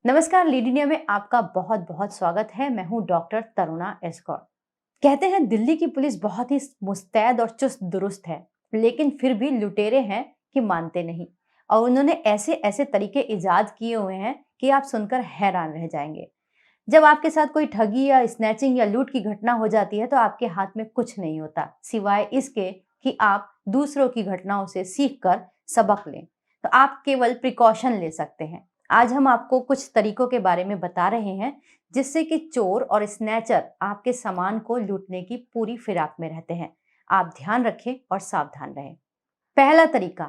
नमस्कार, lead India में आपका बहुत बहुत स्वागत है। मैं हूं डॉक्टर तरुणा एस्कॉर। कहते हैं दिल्ली की पुलिस बहुत ही मुस्तैद और चुस्त दुरुस्त है, लेकिन फिर भी लुटेरे हैं कि मानते नहीं। और उन्होंने ऐसे ऐसे तरीके इजाद किए हुए हैं कि आप सुनकर हैरान रह जाएंगे। जब आपके साथ कोई ठगी या स्नैचिंग या लूट की घटना हो जाती है तो आपके हाथ में कुछ नहीं होता सिवाय इसके कि आप दूसरों की घटनाओं से सीखकर सबक लें। तो आप केवल प्रिकॉशन ले सकते हैं। आज हम आपको कुछ तरीकों के बारे में बता रहे हैं जिससे कि चोर और स्नैचर आपके सामान को लूटने की पूरी फिराक में रहते हैं। आप ध्यान रखें और सावधान रहें। पहला तरीका,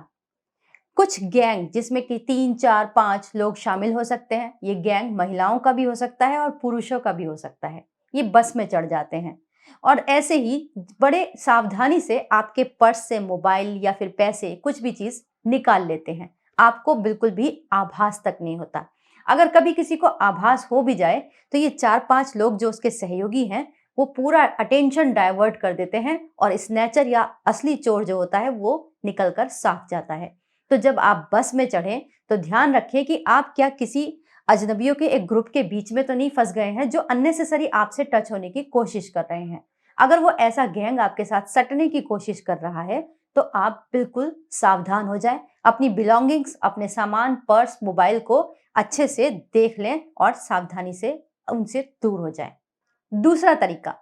कुछ गैंग जिसमें कि 3 4 5 लोग शामिल हो सकते हैं। ये गैंग महिलाओं का भी हो सकता है और पुरुषों का भी हो सकता है। ये बस में चढ़ जाते हैं और ऐसे ही बड़े सावधानी से आपके पर्स से मोबाइल या फिर पैसे कुछ भी चीज निकाल लेते हैं। आपको बिल्कुल भी आभास तक नहीं होता। अगर कभी किसी को आभास हो भी जाए तो ये 4 5 लोग जो उसके सहयोगी हैं वो पूरा अटेंशन डाइवर्ट कर देते हैं और स्नैचर या असली चोर जो होता है वो निकलकर साफ जाता है। तो जब आप बस में चढ़ें तो ध्यान रखें कि आप क्या किसी अजनबियों के एक ग्रुप के बीच में तो नहीं फंस गए हैं जो अननेसेसरी आपसे टच होने की कोशिश कर रहे हैं। अगर वो ऐसा गैंग आपके साथ सटने की कोशिश कर रहा है तो आप बिल्कुल सावधान हो जाएं। अपनी बिलोंगिंग्स, अपने सामान, पर्स, मोबाइल को अच्छे से देख लें और सावधानी से उनसे दूर हो जाएं। दूसरा तरीका,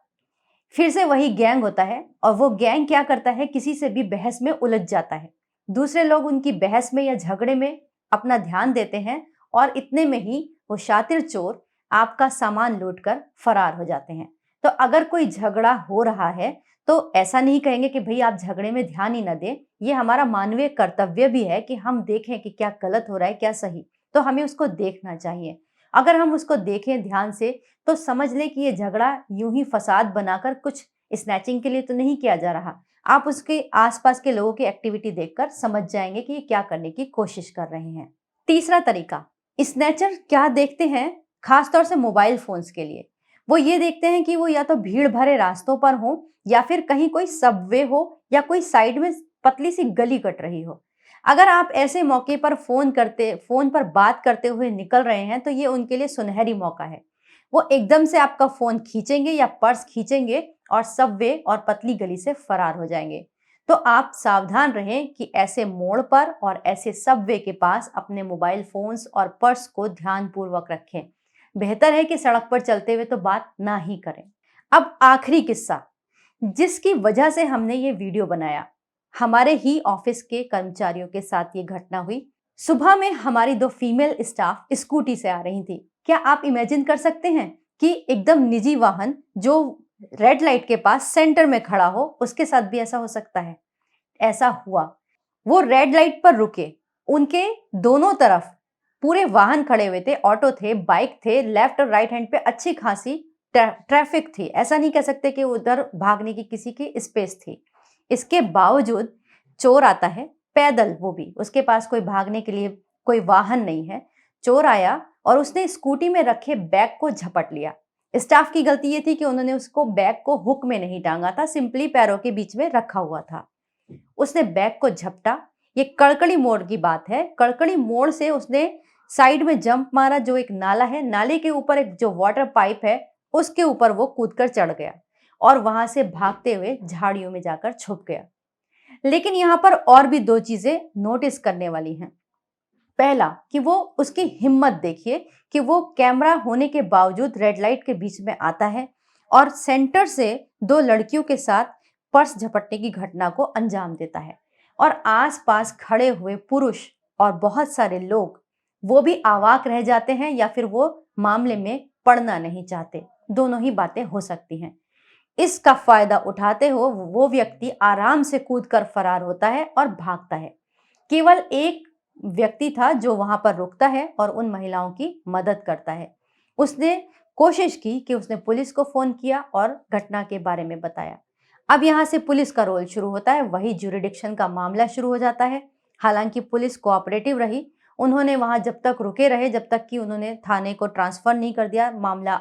फिर से वही गैंग होता है और वो गैंग क्या करता है, किसी से भी बहस में उलझ जाता है। दूसरे लोग उनकी बहस में या झगड़े में अपना ध्यान देते हैं और इतने में ही वो शातिर चोर आपका सामान लूटकर फरार हो जाते हैं। तो अगर कोई झगड़ा हो रहा है तो ऐसा नहीं कहेंगे कि भाई आप झगड़े में ध्यान ही ना दें। ये हमारा मानवीय कर्तव्य भी है कि हम देखें कि क्या गलत हो रहा है क्या सही। तो हमें उसको देखना चाहिए। अगर हम उसको देखें ध्यान से तो समझ लें कि ये झगड़ा यूं ही फसाद बनाकर कुछ स्नैचिंग के लिए तो नहीं किया जा रहा। आप उसके आसपास के लोगों की एक्टिविटी देखकर समझ जाएंगे कि ये क्या करने की कोशिश कर रहे हैं। तीसरा तरीका, स्नैचर क्या देखते हैं, खासतौर से मोबाइल फोन्स के लिए वो ये देखते हैं कि वो या तो भीड़ भरे रास्तों पर हो या फिर कहीं कोई सबवे हो या कोई साइड में पतली सी गली कट रही हो। अगर आप ऐसे मौके पर फोन पर बात करते हुए निकल रहे हैं तो ये उनके लिए सुनहरी मौका है। वो एकदम से आपका फोन खींचेंगे या पर्स खींचेंगे और सबवे और पतली गली से फरार हो जाएंगे। तो आप सावधान रहें कि ऐसे मोड़ पर और ऐसे सबवे के पास अपने मोबाइल फोन्स और पर्स को ध्यानपूर्वक रखें। बेहतर है कि सड़क पर चलते हुए तो बात ना ही करें। अब आखिरी किस्सा जिसकी वजह से हमने ये वीडियो बनाया, हमारे ही ऑफिस के कर्मचारियों के साथ ये घटना हुई। सुबह में हमारी 2 फीमेल स्टाफ स्कूटी से आ रही थी। क्या आप इमेजिन कर सकते हैं कि एकदम निजी वाहन जो रेड लाइट के पास सेंटर में खड़ा हो उसके साथ भी ऐसा हो सकता है? ऐसा हुआ। वो रेड लाइट पर रुके, उनके दोनों तरफ पूरे वाहन खड़े हुए थे, ऑटो थे, बाइक थे, लेफ्ट और राइट हैंड पे अच्छी खासी ट्रैफिक थी। ऐसा नहीं कह सकते कि उधर भागने की किसी की स्पेस थी। इसके बावजूद चोर आता है पैदल, वो भी उसके पास कोई भागने के लिए कोई वाहन नहीं है। चोर आया और उसने स्कूटी में रखे बैग को झपट लिया। स्टाफ की गलती ये थी कि उन्होंने उसको बैग को हुक में नहीं टांगा था, सिंपली पैरों के बीच में रखा हुआ था। उसने बैग को झपटा। ये कड़कड़ी मोड़ की बात है। कड़कड़ी मोड़ से उसने साइड में जंप मारा, जो एक नाला है, नाले के ऊपर एक जो वाटर पाइप है उसके ऊपर वो कूदकर चढ़ गया और वहां से भागते हुए झाड़ियों में जाकर छुप गया। लेकिन यहां पर और भी 2 चीजें नोटिस करने वाली हैं। पहला कि वो उसकी हिम्मत देखिए कि वो कैमरा होने के बावजूद रेड लाइट के बीच में आता है और सेंटर से 2 लड़कियों के साथ पर्स झपटने की घटना को अंजाम देता है। और आसपास खड़े हुए पुरुष और बहुत सारे लोग वो भी अवाक रह जाते हैं या फिर वो मामले में पड़ना नहीं चाहते। दोनों ही बातें हो सकती हैं। इसका फायदा उठाते हो वो व्यक्ति आराम से कूदकर फरार होता है और भागता है। केवल एक व्यक्ति था जो वहां पर रुकता है और उन महिलाओं की मदद करता है। उसने कोशिश की कि उसने पुलिस को फोन किया और घटना के बारे में बताया। अब यहां से पुलिस का रोल शुरू होता है, वही ज्यूरिडिक्शन का मामला शुरू हो जाता है। हालांकि पुलिस कोऑपरेटिव रही, उन्होंने वहां जब तक रुके रहे जब तक कि उन्होंने थाने को ट्रांसफर नहीं कर दिया। मामला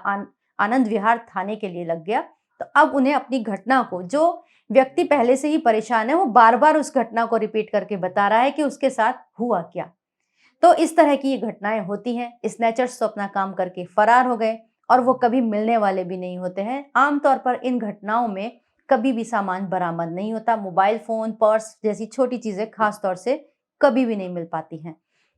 आनंद विहार थाने के लिए लग गया। तो अब उन्हें अपनी घटना को, जो व्यक्ति पहले से ही परेशान है वो बार बार उस घटना को रिपीट करके बता रहा है कि उसके साथ हुआ क्या। तो इस तरह की ये घटनाएं होती हैं। स्नैचर्स तो अपना काम करके फरार हो गए और वो कभी मिलने वाले भी नहीं होते हैं। आमतौर पर इन घटनाओं में कभी भी सामान बरामद नहीं होता। मोबाइल फोन, पर्स जैसी छोटी चीजें खास तौर से कभी भी नहीं मिल पाती हैं।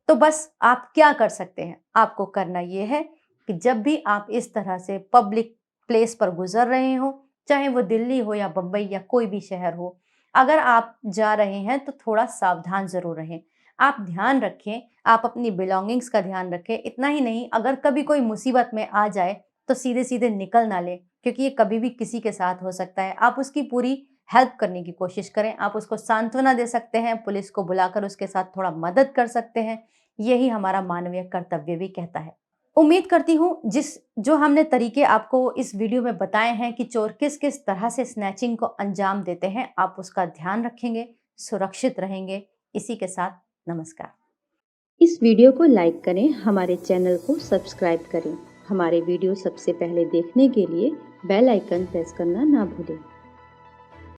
तो बस आप क्या कर सकते हैं? आपको करना ये है कि जब भी आप इस तरह से पब्लिक प्लेस पर गुजर रहे हो, चाहे वो दिल्ली हो या बम्बई या कोई भी शहर हो, अगर आप जा रहे हैं तो थोड़ा सावधान जरूर रहें। आप ध्यान रखें, आप अपनी बिलोंगिंग्स का ध्यान रखें। इतना ही नहीं, अगर कभी कोई मुसीबत में आ जाए तो सीधे सीधे निकल ना ले, क्योंकि ये कभी भी किसी के साथ हो सकता है। आप उसकी पूरी हेल्प करने की कोशिश करें। आप उसको सांत्वना दे सकते हैं, पुलिस को बुलाकर उसके साथ थोड़ा मदद कर सकते हैं। यही हमारा मानवीय कर्तव्य भी कहता है। उम्मीद करती हूँ जो हमने तरीके आपको इस वीडियो में बताए हैं कि चोर किस किस तरह से स्नैचिंग को अंजाम देते हैं, आप उसका ध्यान रखेंगे, सुरक्षित रहेंगे। इसी के साथ नमस्कार। इस वीडियो को लाइक करें, हमारे चैनल को सब्सक्राइब करें। हमारे वीडियो सबसे पहले देखने के लिए बेल आइकन प्रेस करना ना भूलें।